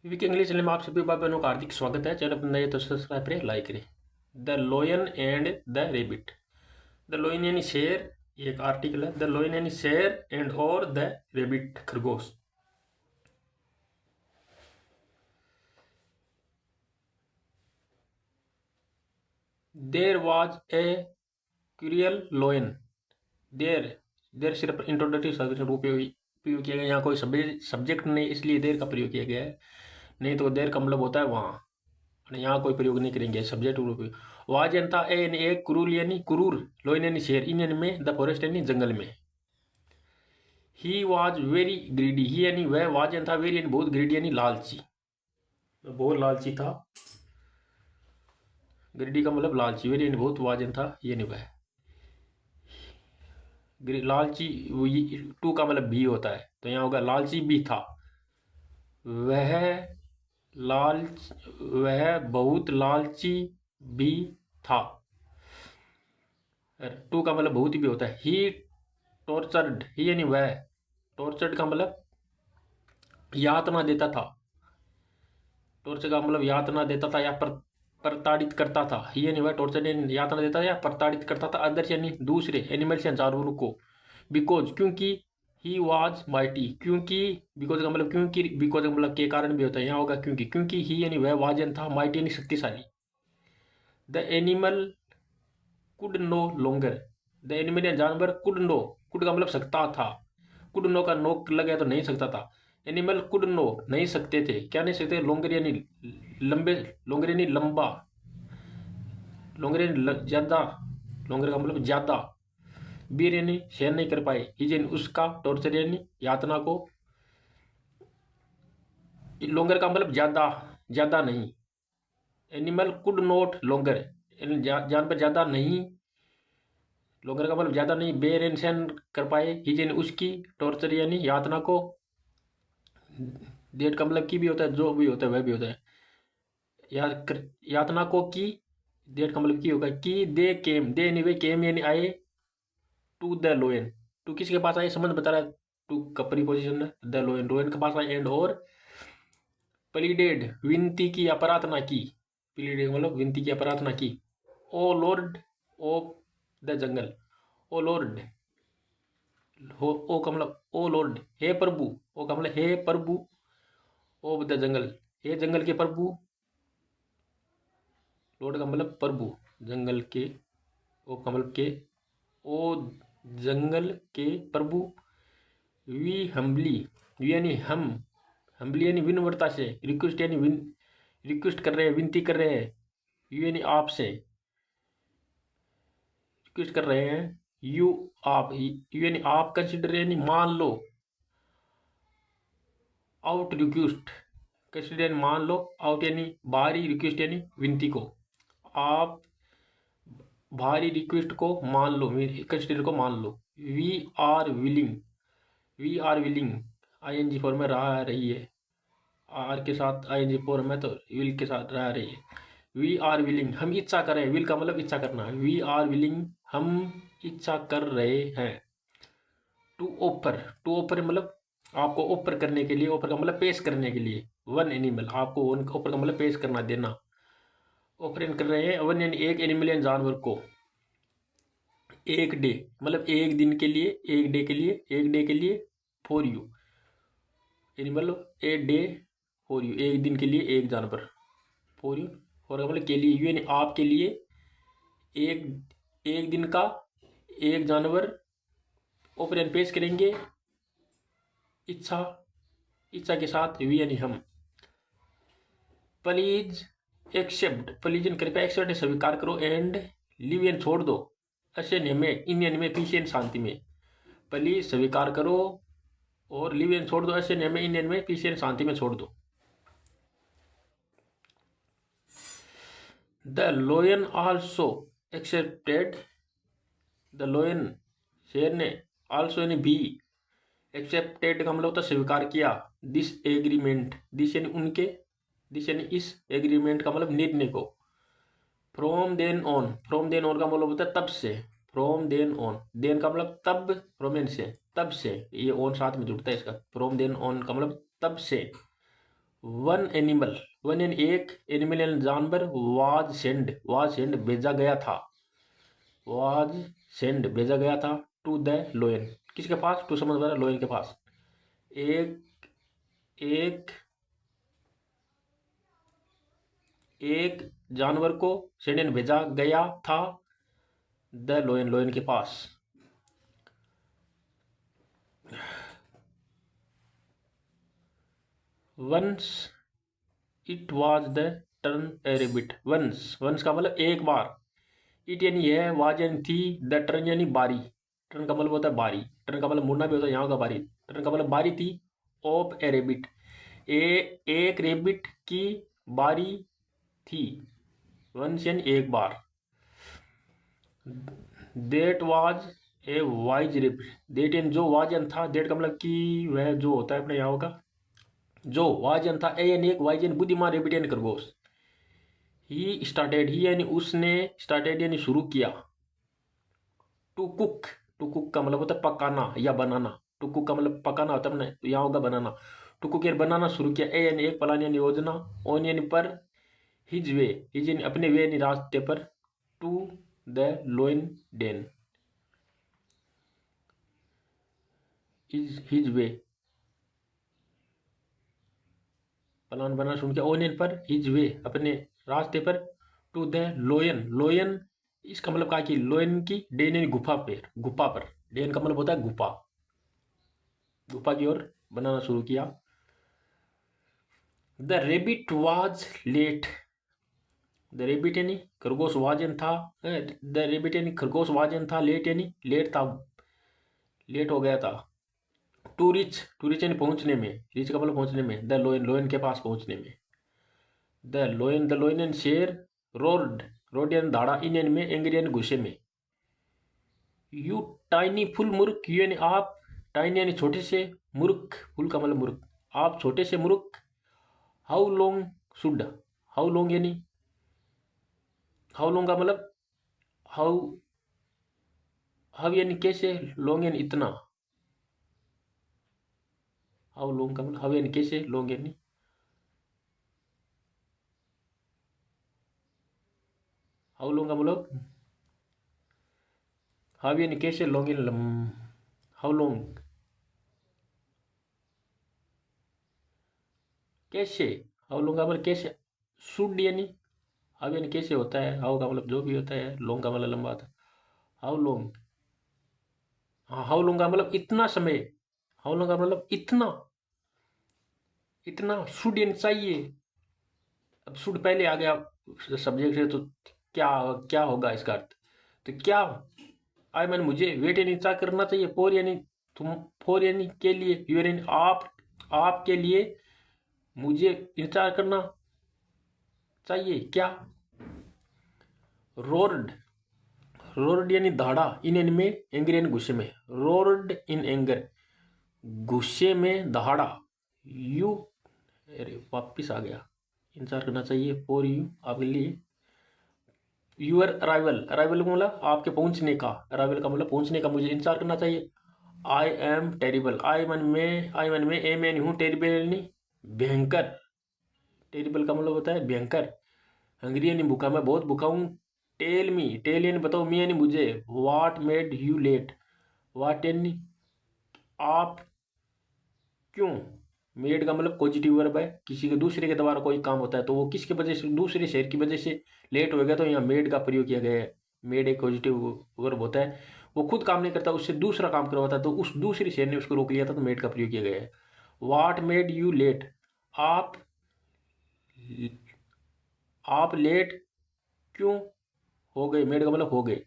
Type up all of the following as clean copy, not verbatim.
Week English channel में आप सभी भाई बहनों का हार्दिक स्वागत है। चैनल पर नए तो सब्सक्राइब करें, लाइक करें। The लोयन and the rebate. The लोयन यानी शेर, ये एक आर्टिकल है। द लोयन यानी शेर एंड और द रेबिट खरगोश। There was a क्यूरियल लोयन। देर देर सिर्फ इंट्रोडक्टिव शब्द का उपयोग किया गया। यहाँ कोई सब्जेक्ट नहीं, इसलिए देर का प्रयोग किया गया है। नहीं तो देर का मतलब होता है वहाँ। यहाँ कोई प्रयोग नहीं करेंगे सब्जेक्ट रूप में। वाजंता ए यानी एक, क्रूर यानी क्रूर, लोइन यानी शेर, इन में, द फॉरेस्ट यानी जंगल में। ही वॉज वेरी ग्रीडी, ही यानी वह, वाजंता वेरी यानी बहुत, ग्रीडी यानी लालची, बहुत लालची था। ग्रीडी का मतलब लालची, वेरी यानी बहुत, वाजंता ये नहीं वह। लालची टू का मतलब भी होता है, तो यहाँ होगा लालची भी था। वह वह बहुत लालची भी था। टू का मतलब बहुत भी होता है। ही टॉर्चर्ड, ही यानी वह, टॉर्चर्ड का मतलब यातना देता था। टॉर्चर का मतलब यातना देता था या प्रताड़ित करता था। ही यानी वह टॉर्चर यानी यातना देता था या प्रताड़ित करता था अदर्स यानी दूसरे एनिमल्स या जानवरों को। बिकॉज क्योंकि, ही वॉज माइटी, क्योंकि, बिकॉज का मतलब क्योंकि, बिकॉज का मतलब के कारण भी होता है। यहाँ होगा क्योंकि, क्योंकि ही यानी वह, वाजन था, माइटी यानी शक्तिशाली। The animal could no longer. The animal या जानवर कुड नो, कुड का मतलब सकता था। कुड नो का नो लगे तो नहीं सकता था। एनिमल कुड नो नहीं सकते थे, क्या नहीं सकते, लॉन्गर यानी लंबे, लॉन्गर यानी लंबा, लॉन्गर यानी ज्यादा, लॉन्गर का मतलब ज्यादा। बीर यानी सहन नहीं कर पाए, इज यानी उसका, टॉर्चर यानी यातना को। लॉन्गर का मतलब ज्यादा, ज्यादा नहीं। एनिमल कुड नॉट लॉन्गर, जानवर ज्यादा नहीं, लॉन्गर का मतलब ज्यादा नहीं, बेर एंड सहन कर पाए, हिज यानी उसकी, टॉर्चर यानी यातना को। डेट का मतलब की भी होता है, जो भी होता है वह भी होता है। यातना को की, डेट का मतलब की होगा कि दे केम, दे यानी वे, केम यानी आए, टू द लोयन, टू किसके पास आए, संबंध बता रहा है। टू का प्रीपोजिशन है, द लोयन, लोयन के पास आए, एंड और, प्लीडेड विनती की या प्रार्थना की, प्लीडेड मतलब विनती की या प्रार्थना की। O Lord of the jungle, O Lord, हो ओ का मतलब ओ लॉर्ड, हे प्रभु, ओ का मतलब हे प्रभु, ऑफ द जंगल, हे जंगल के प्रभु। लॉर्ड का मतलब प्रभु, जंगल के, ओ का मतलब के, ओ जंगल के प्रभु। वी हम्बली, वी यानी हम, हम्बली यानी विनम्रता से, रिक्वेस्ट यानी रिक्वेस्ट कर रहे हैं, विनती कर रहे हैं। यू यानी आपसे, रिक्वेस्ट कर रहे हैं। यू आप, यू यानी आप, कंसिडर यानी मान लो, आउट रिक्वेस्ट, कंसिडर यानी मान लो, आउट यानी बाहरी, रिक्वेस्ट यानी विनती को। आप भारी रिक्वेस्ट को मान लो, कंसिडर को मान लो। We are willing, we are willing, I N G form में रहा रही है, आर के साथ आई एन जी फॉर्म में, तो विल के साथ रह रही है। वी आर विलिंग, हम इच्छा कर रहे हैं, विल का मतलब इच्छा करना है। वी आर विलिंग, हम इच्छा कर रहे हैं। टू ऑफर, टू ऑफर मतलब आपको ऑफर करने के लिए, ऑफर का मतलब पेश करने के लिए। वन एनिमल, आपको वन ऑफर का मतलब पेश करना, देना। ऑफर कर रहे हैं वन यानी एक, एनिमल यानी जानवर को। एक डे मतलब एक दिन के लिए, एक डे के लिए, एक डे के लिए, फॉर यू, यानी मतलब ए डे फॉर यू, एक दिन के लिए एक जानवर, फॉर यू, फॉर मतलब के लिए, यू यानी आपके लिए, एक, एक दिन का एक जानवर, ओपन पेश करेंगे, इच्छा, इच्छा के साथ, वी यानी हम। प्लीज एक्सेप्ट, प्लीज कृपया, एक्सेप्ट स्वीकार करो, एंड लिव यानी छोड़ दो, अशन्य में, इन में, पीछे यानी शांति में। प्लीज स्वीकार करो और लिव यानी छोड़ दो, अशन्य में, इन में, पीछे यानी शांति में छोड़ दो। The लोयन also accepted, the lion शेर ने, आल्सो यानी भी, एक्सेप्टेड का मतलब होता है स्वीकार किया, दिस एग्रीमेंट, दिस यानी उनके, दिस यानी इस, एग्रीमेंट का मतलब निर्णय को। From then on, from then on का मतलब होता है तब से, फ्रॉम देन ऑन, देन का मतलब तब, फ्रॉम से, तब से, ये ऑन साथ में जुड़ता है इसका। फ्रॉम देन ऑन का मतलब तब से, वन एन एक एनिमल यानी जानवर वाज सेंड भेजा गया था, वाज सेंड भेजा गया था टू द लोयन, किसके पास, टू समझ रहा, लोयन के पास। एक एक एक जानवर को सेंड भेजा गया था द लोयन, लोयन के पास। Once it was the turn a rabbit, once का मतलब एक बार, इट यानी यह, वाज यानी थी, द टर्न यानी बारी, टर्न का मतलब होता है बारी, टर्न का मतलब मुड़ना भी होता है, यहाँ का बारी, टर्न का मतलब बारी थी, ऑफ ए रेबिट, एक रेबिट की बारी थी, वंस यानी एक बार। That was a wise rabbit, that यानी जो, वाज यानी था, देट का मतलब कि वह जो होता है अपने यहाँ का, जो वाज यानी था, ए यानी एक, वाइज यानी बुद्धिमान, रेबिट यानी खरगोश। ही स्टार्टेड, ही यानी उसने, स्टार्टेड यानी शुरू किया, टू कुक, टू कुक का मतलब होता है पकाना या बनाना, टू कुक का मतलब पकाना होता है अपने यहाँ होगा बनाना, टू कुक यानी बनाना शुरू किया, ए यानी एक, प्लान यानी योजना, ऑन यानी पर, हिज वे, हिज यानी अपने वे यानी रास्ते पर, to the lion den, his way, plan बनाना शुरू किया, ऑन यानी पर, हिज वे अपने रास्ते पर, टू द लोयन, लोयन इसका मतलब कहा कि लोयन की, डेन यानी गुफा पे, गुफा पर, डेन का मतलब होता है गुफा, गुफा की ओर बनाना शुरू किया। The rabbit was late, the rabbit यानी खरगोश, वाजन था, द रेबिट यानी खरगोश, वाजन था, लेट यानी लेट था, लेट हो गया था। टू रिच यानी पहुंचने में, रिच का मतलब पहुंचने में, द लोयन, लोयन के पास पहुंचने में, द लोयन एंड शेर, रोड, रोड यानी धाड़ा, इन यानी में, एंग्री यानी गुस्से में। यू टाइनी फुल मूर्ख, यू यानी आप, टाइनी यानी छोटे से, मूर्ख, फुल का मतलब मूर्ख, आप छोटे से मूर्ख। How long should, how long यानी, हाउ लॉन्ग का मतलब, हाउ, हाउ यानी कैसे, लॉन्ग यानी इतना, हाउ लॉन्ग का मतलब, हाउ यानी कैसे, लॉन्ग यानी, हाउ लॉन्ग का मतलब, हाउ यानी कैसे, लॉन्ग यानी हाउ लॉन्ग, कैसे, हाउ लॉन्ग का मतलब कैसे, शुड यानी, हाउ यानी कैसे होता है, हाउ का मतलब जो भी होता है, लॉन्ग का मतलब लंबा होता है, हाउ लॉन्ग, हाँ हाउ लॉन्ग का मतलब इतना समय, हाउ लॉन्ग का मतलब इतना, इतना, शुड यानी चाहिए, अब शुड पहले आ गया सब्जेक्ट है तो क्या, क्या होगा इसका अर्थ, तो क्या, आई मैंने मुझे, वेट यानी इंतजार करना चाहिए, फोर यानी तुम, फोर यानी के लिए, यू यानी आप, आपके लिए, मुझे इंतजार करना चाहिए क्या। रोर्ड, रोर्ड यानी धाड़ा, इन एन में, एंग्री यानी गुस्से में, रोर्ड इन एंगर, गुस्से में दहाड़ा। यू, अरे वापिस आ गया, इंतजार करना चाहिए, फॉर यू आपके लिए, यूर अराइवल, अराइवल का मतलब आपके पहुंचने का, अराइवल का मतलब पहुंचने का, मुझे इंतजार करना चाहिए। आई एम टेरिबल, आई मन में, ए मैन हूँ, टेरिबल यानी भयंकर, टेरिबल का मतलब होता है भयंकर, हंगरी यानी भूखा, मैं बहुत भूखा हूँ। टेल मी, टेल यानी बताओ, मी यानी मुझे, वाट मेड यू लेट, वाट यानी आप क्यों, मेड का मतलब पॉजिटिव वर्ब है, किसी के दूसरे के द्वारा कोई काम होता है तो वो किसके वजह से, दूसरे शहर की वजह से लेट हो गया, तो यहाँ मेड का प्रयोग किया गया है। मेड एक पॉजिटिव वर्ब होता है, वो खुद काम नहीं करता, उससे दूसरा काम करवाता है, तो उस दूसरे शहर ने उसको रोक लिया था, तो मेड का प्रयोग किया गया है। वाट मेड यू लेट, आप, आप लेट क्यों हो गए, मेड का मतलब हो गए।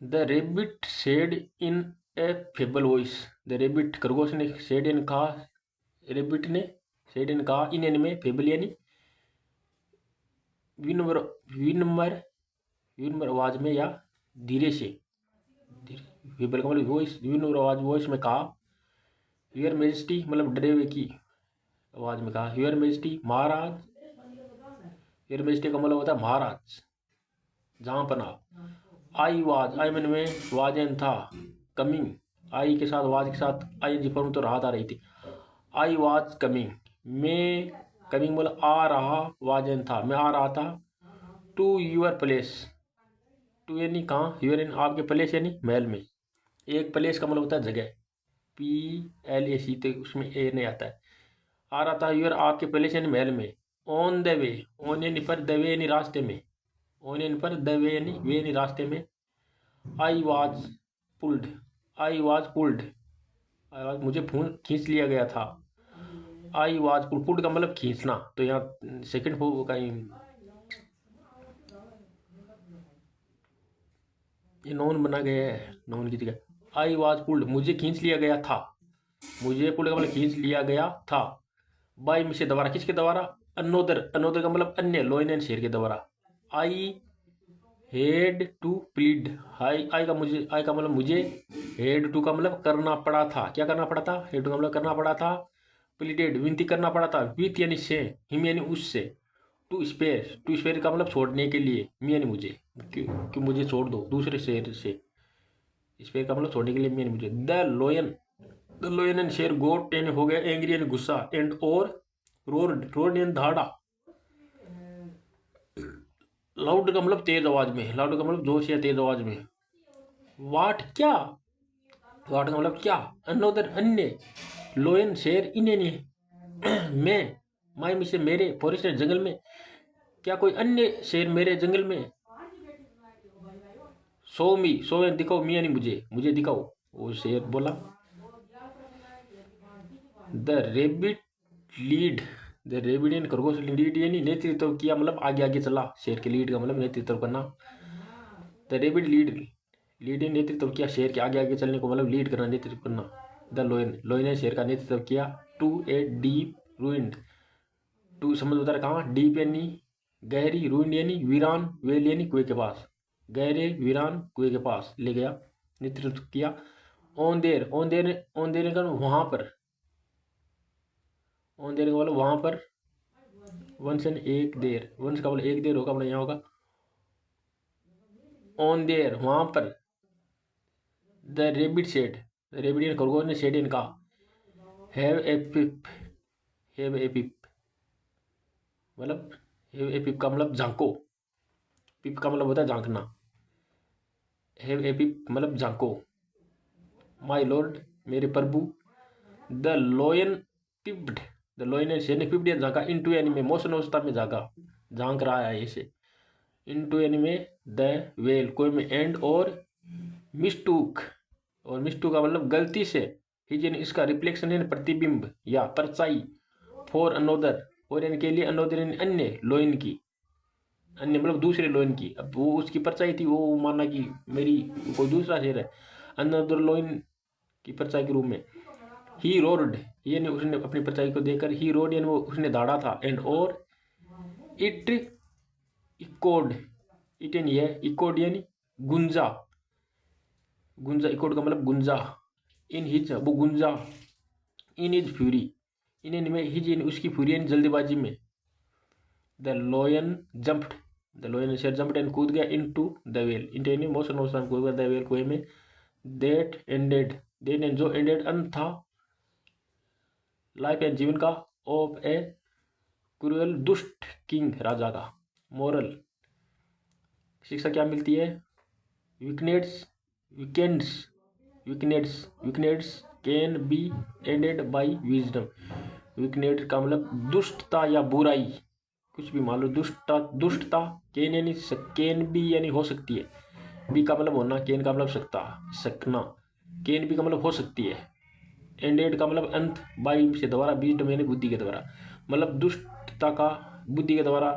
The rebate said in A fable voice, the rebate खरगोश ने, सेड इन कहा, रेबिट ने, सेड इन कहा, इन में, फेबल यानी विनम्र, विनम्र, विनम्र आवाज में या धीरे से, फेबल का मतलब वॉइस, विनम्र आवाज, वॉइस में कहा। यूर मेजेस्टी मतलब डरे हुए की आवाज में कहा, यूर मेजेस्टी महाराज, योर मेजेस्टी का मतलब होता है महाराज, जहाँ पना। आई वाज, आई मन में वाजन था, कमिंग, आई के साथ वाज के साथ आई एन जी फॉर्म तो राहत आ रही थी। आई वाज कमिंग, मैं कमिंग बोला आ रहा, वाजन था मैं आ रहा था, टू यूर प्लेस, टू यानी कहाँ, यूर यानी आपके, प्लेस यानी महल में। एक प्लेस का मतलब होता है जगह, PLAC, तो उसमें ए नहीं आता है। आ रहा था यूर आपके प्लेस यानी महल में। ऑन द वे, ऑन यानी पर, द वे यानी रास्ते में, ऑन यानी पर, द वे यानी वे यानी रास्ते में। I was pulled, I was pulled, I was मुझे खींच लिया गया था। आई वाज पुल्ड, पुल्ड का मतलब खींचना, तो यहाँ सेकंड फॉर्म का ये नॉन बना गया है, नॉन की जगह। आई वाज पुल्ड, मुझे खींच लिया गया था, मुझे पुल्ड का मतलब खींच लिया गया था। बाई मिसे द्वारा, किसके द्वारा, अनोदर, अनोदर का मतलब अन्य, लोइन एंड शेर के द्वारा। आई हेड टू प्लीड, आई का मुझे, आई का मतलब मुझे, हेड टू का मतलब करना पड़ा था, क्या करना पड़ा था, हेड टू का मतलब करना पड़ा था, प्लीडेड विनती करना पड़ा था, विथ यानी से, हिम यानी उससे, टू स्पेयर, टू स्पेयर का मतलब छोड़ने के लिए, मी यानी मुझे, कि मुझे छोड़ दो दूसरे शेर से, स्पेयर का मतलब छोड़ने के लिए, मी यानी मुझे। द लोयन एंड शेर गोट यानी हो गया एंग्री यानी गुस्सा, एंड और रोड, रोड यानी धाड़ा, लाउड का मतलब तेज आवाज में, लाउड का मतलब जोश या तेज आवाज में। वाट क्या, वाट का मतलब क्या, अनोदर अन्य, लोयन शेर इन्हें नहीं मैं, माई में से मेरे, फॉरेस्ट जंगल में, क्या कोई अन्य शेर मेरे जंगल में। सो मी, सो दिखाओ, मी यानी मुझे, मुझे दिखाओ, वो शेर बोला। The rebate lead, the rabbit यानी खरगोश, लीड यानी नेतृत्व किया, मतलब आगे आगे चला, शेर के लीड का मतलब नेतृत्व करना। द रेबिट लीड, लीड ने नेतृत्व किया, शेर के आगे आगे चलने को मतलब लीड करना, नेतृत्व करना। द लोयन, लोयन ने शेर का नेतृत्व किया, टू ए डीप रूइंड, टू समझ बता रहा कहाँ, डीप यानी गहरी, रूइंड यानी वीरान, वेल यानी कुएं के पास, गहरे वीरान कुएं के पास ले गया, नेतृत्व किया। On there, on there, on there का वहां पर, ऑन देर का मतलब वहां पर, वंश एंड एक देर, वंश का मतलब एक देर होगा, मतलब यहाँ होगा ऑन देर वहां पर। द रेबिट सेड, रेबिट यानी खरगोश ने सेड इनका, have a pip, have a पिप मतलब, हैव ए पिप का मतलब झांको, पिप का मतलब होता है झांकना, हैव ए पिप मतलब झांको। माई लॉर्ड मेरे प्रभु। द लोयन पिप्ड, द लोयन शेर ने पिप्ड या झांका, इनटू यानी में, मोशन अवस्था में झांका, झांक रहा है ऐसे, इनटू यानी में, द वेल कोई में, एंड और मिस्टूक, और मिस्टूक का मतलब गलती से, हिज यानी इसका, रिफ्लेक्शन यानी प्रतिबिंब या परछाई, फॉर अनोदर, और यानी के लिए, अनोदर यानी अन्य, लोइन की, अन्य मतलब दूसरे लोइन की, अब वो उसकी परछाई थी, वो माना कि मेरी कोई दूसरा शेर है, अनोदर लोइन की परछाई के रूप में। ही रोड यानी उसने अपनी परछाई को देखकर, ही रोड यानी वो उसने दौड़ा था, एंड और इट इकोड, इट यानी है, इकोड यानी गुंजा, गुंजा, इकोड का मतलब गुंजा, इन हिज वो गुंजा, इन हिज फ्यूरी, इन यानी में, हिज यानी उसकी फ्यूरी यानी जल्दीबाजी में। The lion jumped, the lion शेर जंप्ड एंड कूद गया, into the well, in यानी मोशन मोशन कूद गया द वेल कुएं में। दैट एंडेड, दैट एंड जो, एंडेड अंत था, लाइफ एंड जीवन का, ऑफ ए क्रूअल दुष्ट किंग राजा का। मोरल शिक्षा क्या मिलती है, wickedness, weekends, wickedness, wickedness can be ended by wisdom, wickedness का मतलब दुष्टता या बुराई, कुछ भी मान लो, दुष्टता, दुष्टता, कैन यानी कैन बी यानी हो सकती है, बी का मतलब होना, कैन का मतलब सकता, सकना, कैन बी का मतलब हो सकती है, एंडेड का मतलब अंत, बाई से द्वारा, विजडम यानी बुद्धि के द्वारा, मतलब दुष्टता का बुद्धि के द्वारा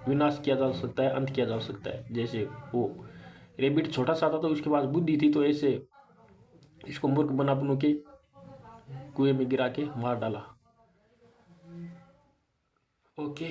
विनाश किया जा सकता है, अंत किया जा सकता है। जैसे वो रेबिट छोटा सा था तो उसके पास बुद्धि थी, तो ऐसे इसको मूर्ख बना बनू के कुएं में गिरा के मार डाला। ओके।